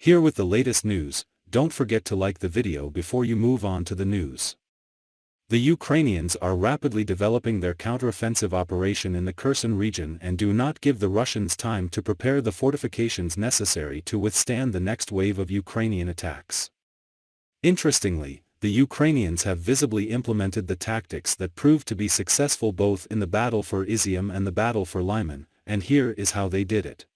Here with the latest news, don't forget to like the video before you move on to the news. The Ukrainians are rapidly developing their counteroffensive operation in the Kherson region and do not give the Russians time to prepare the fortifications necessary to withstand the next wave of Ukrainian attacks. Interestingly, the Ukrainians have visibly implemented the tactics that proved to be successful both in the battle for Izium and the battle for Lyman, and here is how they did it.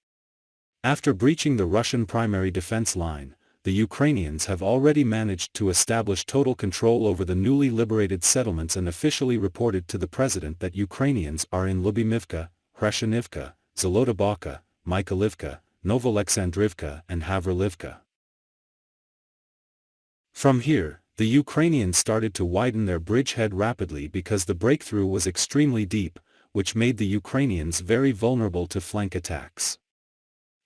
After breaching the Russian primary defense line, the Ukrainians have already managed to establish total control over the newly liberated settlements and officially reported to the president that Ukrainians are in Lubimivka, Hrashanivka, Zolotoboka, Mykolivka, Novoalexandrivka and Havrylivka. From here, the Ukrainians started to widen their bridgehead rapidly because the breakthrough was extremely deep, which made the Ukrainians very vulnerable to flank attacks.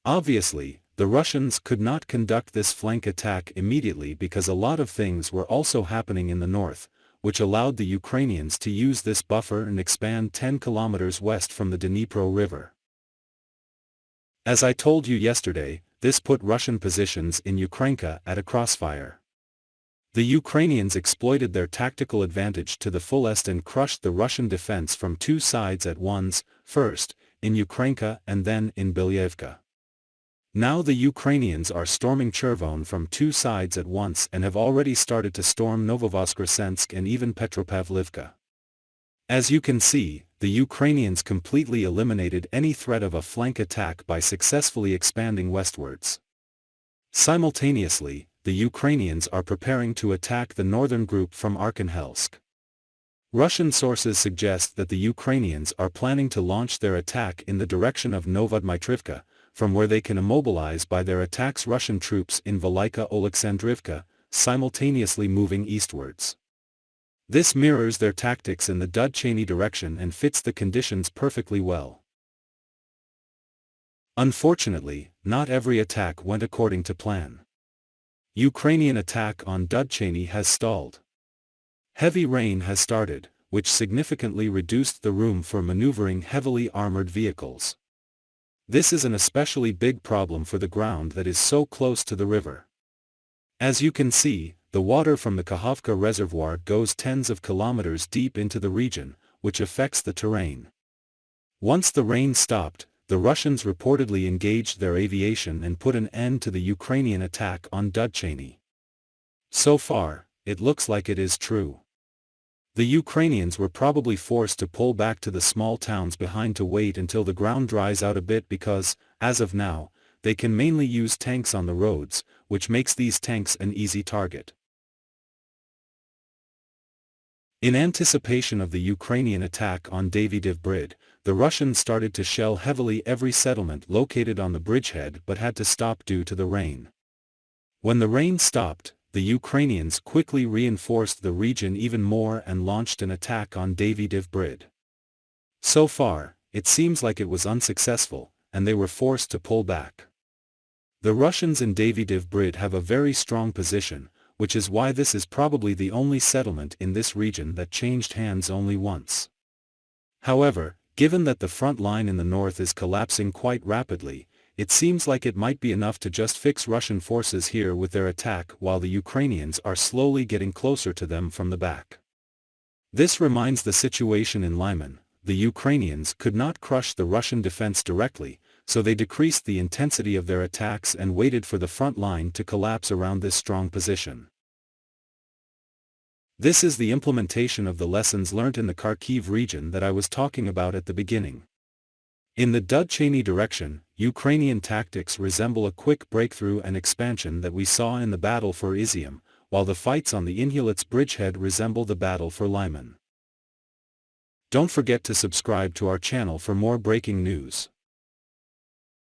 Obviously, the Russians could not conduct this flank attack immediately because a lot of things were also happening in the north, which allowed the Ukrainians to use this buffer and expand 10 kilometers west from the Dnipro River. As I told you yesterday, this put Russian positions in Ukrainka at a crossfire. The Ukrainians exploited their tactical advantage to the fullest and crushed the Russian defense from two sides at once, first, in Ukrainka and then in Bilyevka. Now the Ukrainians are storming Chervon from two sides at once and have already started to storm Novovoskresensk and even Petropavlivka. As you can see, the Ukrainians completely eliminated any threat of a flank attack by successfully expanding westwards. Simultaneously, the Ukrainians are preparing to attack the northern group from Arkhangelsk. Russian sources suggest that the Ukrainians are planning to launch their attack in the direction of Novodmitrivka, from where they can immobilize by their attacks Russian troops in Velika Oleksandrivka, simultaneously moving eastwards. This mirrors their tactics in the Dudchany direction and fits the conditions perfectly well. Unfortunately, not every attack went according to plan. Ukrainian attack on Dudchany has stalled. Heavy rain has started, which significantly reduced the room for maneuvering heavily armored vehicles. This is an especially big problem for the ground that is so close to the river. As you can see, the water from the Kakhovka reservoir goes tens of kilometers deep into the region, which affects the terrain. Once the rain stopped, the Russians reportedly engaged their aviation and put an end to the Ukrainian attack on Dudchany. So far, it looks like it is true. The Ukrainians were probably forced to pull back to the small towns behind to wait until the ground dries out a bit because, as of now, they can mainly use tanks on the roads, which makes these tanks an easy target. In anticipation of the Ukrainian attack on Davydiv Brid, the Russians started to shell heavily every settlement located on the bridgehead but had to stop due to the rain. When the rain stopped, the Ukrainians quickly reinforced the region even more and launched an attack on Davydiv Brid. So far, it seems like it was unsuccessful, and they were forced to pull back. The Russians in Davydiv Brid have a very strong position, which is why this is probably the only settlement in this region that changed hands only once. However, given that the front line in the north is collapsing quite rapidly, it seems like it might be enough to just fix Russian forces here with their attack while the Ukrainians are slowly getting closer to them from the back. This reminds the situation in Lyman. The Ukrainians could not crush the Russian defense directly, so they decreased the intensity of their attacks and waited for the front line to collapse around this strong position. This is the implementation of the lessons learnt in the Kharkiv region that I was talking about at the beginning. In the Dudchany direction, Ukrainian tactics resemble a quick breakthrough and expansion that we saw in the battle for Izium, while the fights on the Inhulets bridgehead resemble the battle for Lyman. Don't forget to subscribe to our channel for more breaking news.